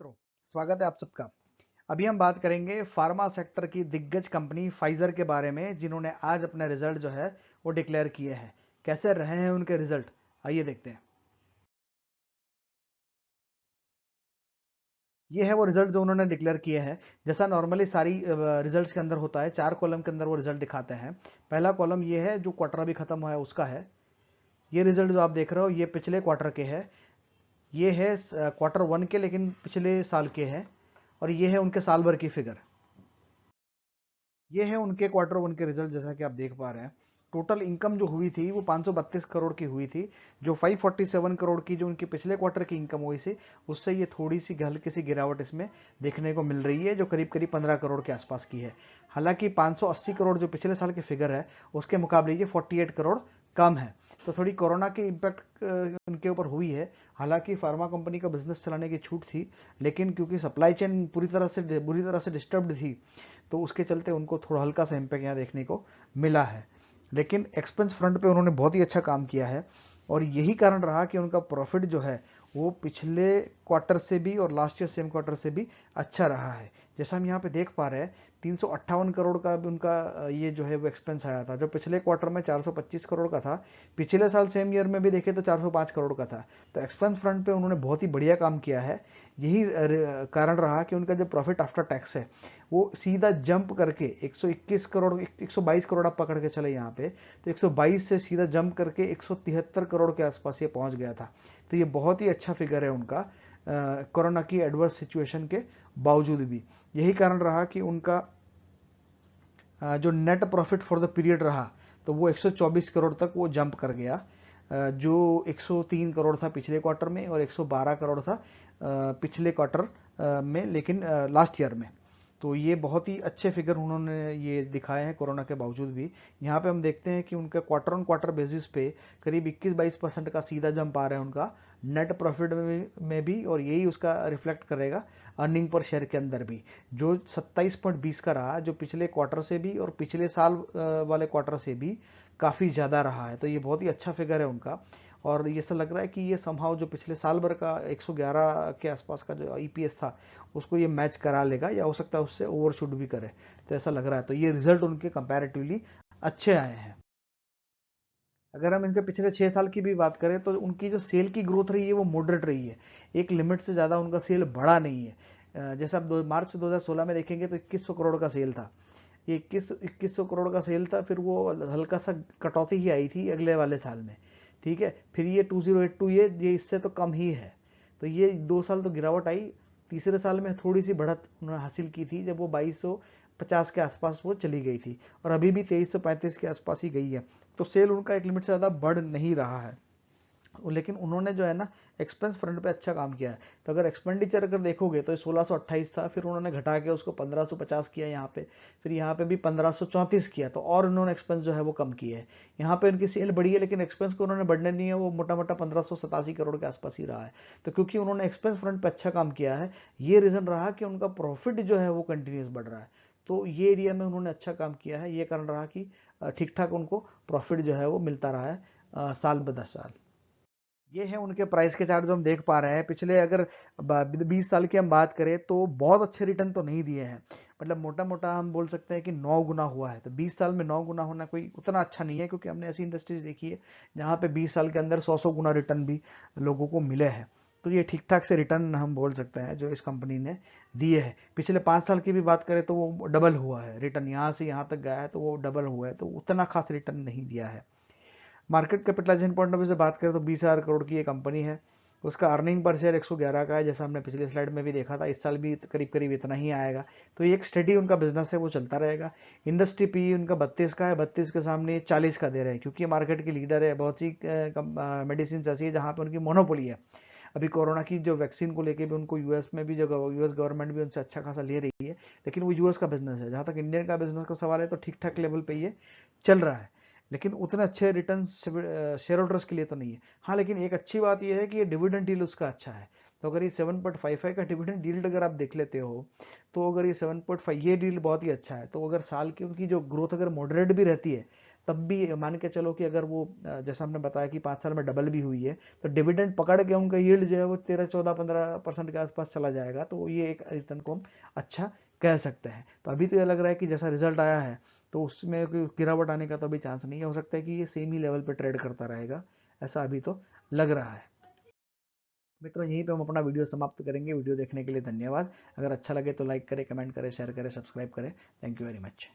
मित्रों, स्वागत है आप सबका। अभी हम बात करेंगे फार्मा सेक्टर की दिग्गज कंपनी फाइजर के बारे में, जिन्होंने आज अपने रिजल्ट जो है वो डिक्लेयर किए हैं। कैसे रहे हैं उनके रिजल्ट, आइए देखते हैं। ये है वो रिजल्ट जो उन्होंने डिक्लेयर किए हैं। जैसा नॉर्मली सारी रिजल्ट्स के अंदर होता है, 4 कॉलम के अंदर वो रिजल्ट दिखाते हैं। पहला कॉलम ये है जो क्वार्टर अभी खत्म हुआ है उसका है। ये रिजल्ट जो आप देख रहे हो ये पिछले क्वार्टर के है। ये है क्वार्टर 1 के, लेकिन पिछले साल के हैं। और ये है उनके साल भर की फिगर। ये है उनके क्वार्टर 1 के रिजल्ट, जैसा कि आप देख पा रहे हैं। टोटल इनकम जो हुई थी वो 532 करोड़ की हुई थी। जो 547 करोड़ की जो उनकी पिछले क्वार्टर की इनकम हुई थी, उससे ये थोड़ी सी हल्की सी गिरावट इसमें देखने को मिल रही है, जो करीब करीब 15 करोड़ के आसपास की है। हालांकि 580 करोड़ जो पिछले साल की फिगर है, उसके मुकाबले ये 48 करोड़ कम है। तो थोड़ी कोरोना की इम्पैक्ट उनके ऊपर हुई है। हालांकि फार्मा कंपनी का बिजनेस चलाने की छूट थी, लेकिन क्योंकि सप्लाई चेन बुरी तरह से डिस्टर्ब्ड थी, तो उसके चलते उनको थोड़ा हल्का सा इम्पैक्ट यहाँ देखने को मिला है। लेकिन एक्सपेंस फ्रंट पे उन्होंने बहुत ही अच्छा काम किया है, और यही कारण रहा कि उनका प्रॉफिट जो है वो पिछले क्वार्टर से भी और लास्ट ईयर सेम क्वार्टर से भी अच्छा रहा है। जैसा हम यहाँ पे देख पा रहे हैं, 358 करोड़ का भी उनका ये जो है वो एक्सपेंस आया था, जो पिछले क्वार्टर में 425 करोड़ का था। पिछले साल सेम ईयर में भी देखे तो 405 करोड़ का था। तो एक्सपेंस फ्रंट पे उन्होंने बहुत ही बढ़िया काम किया है। यही कारण रहा कि उनका जो प्रॉफिट आफ्टर टैक्स है वो सीधा जंप करके 121 करोड़ 122 करोड़ आप पकड़ के चले यहाँ पे, तो 122 से सीधा जंप करके 173 करोड़ के आसपास ये पहुंच गया था। तो ये बहुत ही अच्छा फिगर है उनका, कोरोना की एडवर्स सिचुएशन के बावजूद भी। यही कारण रहा कि उनका जो net profit for the period रहा, तो वो 124 करोड़ तक वो जंप कर गया, जो 103 करोड़ था पिछले क्वार्टर में और 112 करोड़ था पिछले क्वार्टर में, लेकिन लास्ट ईयर में। तो ये बहुत ही अच्छे फिगर उन्होंने ये दिखाए हैं कोरोना के बावजूद भी। यहाँ पे हम देखते हैं कि उनका क्वार्टर ऑन क्वार्टर बेसिस पे करीब 21-22% का सीधा जंप आ रहा है उनका नेट प्रॉफिट में भी, और यही उसका रिफ्लेक्ट करेगा अर्निंग पर शेयर के अंदर भी, जो 27.20 का रहा, जो पिछले क्वार्टर से भी और पिछले साल वाले क्वार्टर से भी काफ़ी ज़्यादा रहा है। तो ये बहुत ही अच्छा फिगर है उनका, और ये ऐसा लग रहा है कि ये समहाउ जो पिछले साल भर का 111 के आसपास का जो ईपीएस था, उसको ये मैच करा लेगा, या हो सकता है उससे ओवरशूट भी करे। तो ऐसा लग रहा है। तो ये रिजल्ट उनके कंपैरेटिवली अच्छे आए हैं। अगर हम इनके पिछले 6 साल की भी बात करें, तो उनकी जो सेल की ग्रोथ रही है वो मॉडरेट रही है। एक लिमिट से ज़्यादा उनका सेल बढ़ा नहीं है। जैसे आप मार्च 2016 में देखेंगे तो 2100 करोड़ का सेल था। ये 2100 करोड़ का सेल था, फिर वो हल्का सा कटौती ही आई थी अगले वाले साल में। ठीक है, फिर ये 2082, ये इससे तो कम ही है। तो ये 2 साल तो गिरावट आई। तीसरे साल में थोड़ी सी बढ़त उन्होंने हासिल की थी, जब वो 2250 के आसपास वो चली गई थी, और अभी भी 2335 के आसपास ही गई है। तो सेल उनका एक लिमिट से ज़्यादा बढ़ नहीं रहा है। लेकिन उन्होंने जो है ना, एक्सपेंस फ्रंट पे अच्छा काम किया है। तो अगर एक्सपेंडिचर अगर देखोगे तो 1628 था, फिर उन्होंने घटा के उसको 1550 किया यहाँ पे, फिर यहाँ पे भी 1534 किया, तो और उन्होंने एक्सपेंस जो है वो कम किए है। यहाँ पे उनकी सेल बढ़ी है, लेकिन एक्सपेंस को उन्होंने बढ़ने नहीं है, वो मोटा मोटा 1587 करोड़ के आसपास ही रहा है। तो क्योंकि उन्होंने एक्सपेंस फ्रंट पे अच्छा काम किया है, ये रीजन रहा कि उनका प्रॉफिट जो है वो कंटिन्यूस बढ़ रहा है। तो ये एरिया में उन्होंने अच्छा काम किया है, ये कारण रहा कि ठीक ठाक उनको प्रॉफिट जो है वो मिलता रहा है साल ब 10 साल। ये है उनके प्राइस के चार्ट जो हम देख पा रहे हैं। पिछले अगर 20 साल की हम बात करें तो बहुत अच्छे रिटर्न तो नहीं दिए हैं। मतलब मोटा मोटा हम बोल सकते हैं कि 9 गुना हुआ है। तो 20 साल में 9 गुना होना कोई उतना अच्छा नहीं है, क्योंकि हमने ऐसी इंडस्ट्रीज देखी है जहाँ पे 20 साल के अंदर 100-100 गुना रिटर्न भी लोगों को मिले हैं। तो ये ठीक ठाक से रिटर्न हम बोल सकते हैं जो इस कंपनी ने दिए है। पिछले 5 साल की भी बात करें तो वो डबल हुआ है रिटर्न, यहाँ से यहाँ तक गया है तो वो डबल हुआ है, तो उतना खास रिटर्न नहीं दिया है। Market capitalisation point of view से बात करें तो 20,000 करोड़ की ये कंपनी है। उसका अर्निंग पर शेयर 111 का है, जैसा हमने पिछले स्लाइड में भी देखा था। इस साल भी करीब करीब इतना ही आएगा। तो ये एक स्टडी उनका बिजनेस है, वो चलता रहेगा। इंडस्ट्री पी उनका 32 का है, 32 के सामने 40 का दे रहे हैं, क्योंकि मार्केट के लीडर है। बहुत सी मेडिसिन ऐसी है जहाँ पे उनकी मोनोपोली है। अभी कोरोना की जो वैक्सीन को लेके भी उनको यूएस में भी, जो यूएस गवर्नमेंट भी उनसे अच्छा खासा ले रही है, लेकिन वो यूएस का बिजनेस है। जहाँ तक इंडियन का बिजनेस का सवाल है तो ठीक ठाक लेवल पे ये चल रहा है, लेकिन उतने अच्छे रिटर्न शेयर होल्डर्स के लिए तो नहीं है। हाँ, लेकिन एक अच्छी बात यह है कि ये डिविडेंड डील उसका अच्छा है। तो अगर ये 7.55 का डिविडेंड डील अगर आप देख लेते हो, तो अगर ये 7.5 ये डील बहुत ही अच्छा है। तो अगर साल की उनकी जो ग्रोथ अगर मॉडरेट भी रहती है, तब भी मान के चलो कि अगर वो जैसा हमने बताया कि 5 साल में डबल भी हुई है, तो डिविडेंड पकड़ के उनका यील्ड जो है वो 13-14-15% के आसपास चला जाएगा, तो ये एक रिटर्न को हम अच्छा कह सकते हैं। तो अभी तो ये लग रहा है कि जैसा रिजल्ट आया है तो उसमें कोई गिरावट आने का तो अभी चांस नहीं है, हो सकता है कि ये सेम ही लेवल पे ट्रेड करता रहेगा, ऐसा अभी तो लग रहा है। मित्रों, यहीं पे हम अपना वीडियो समाप्त करेंगे। वीडियो देखने के लिए धन्यवाद। अगर अच्छा लगे तो लाइक करें, कमेंट करें, शेयर करें, सब्सक्राइब करें। Thank you very much.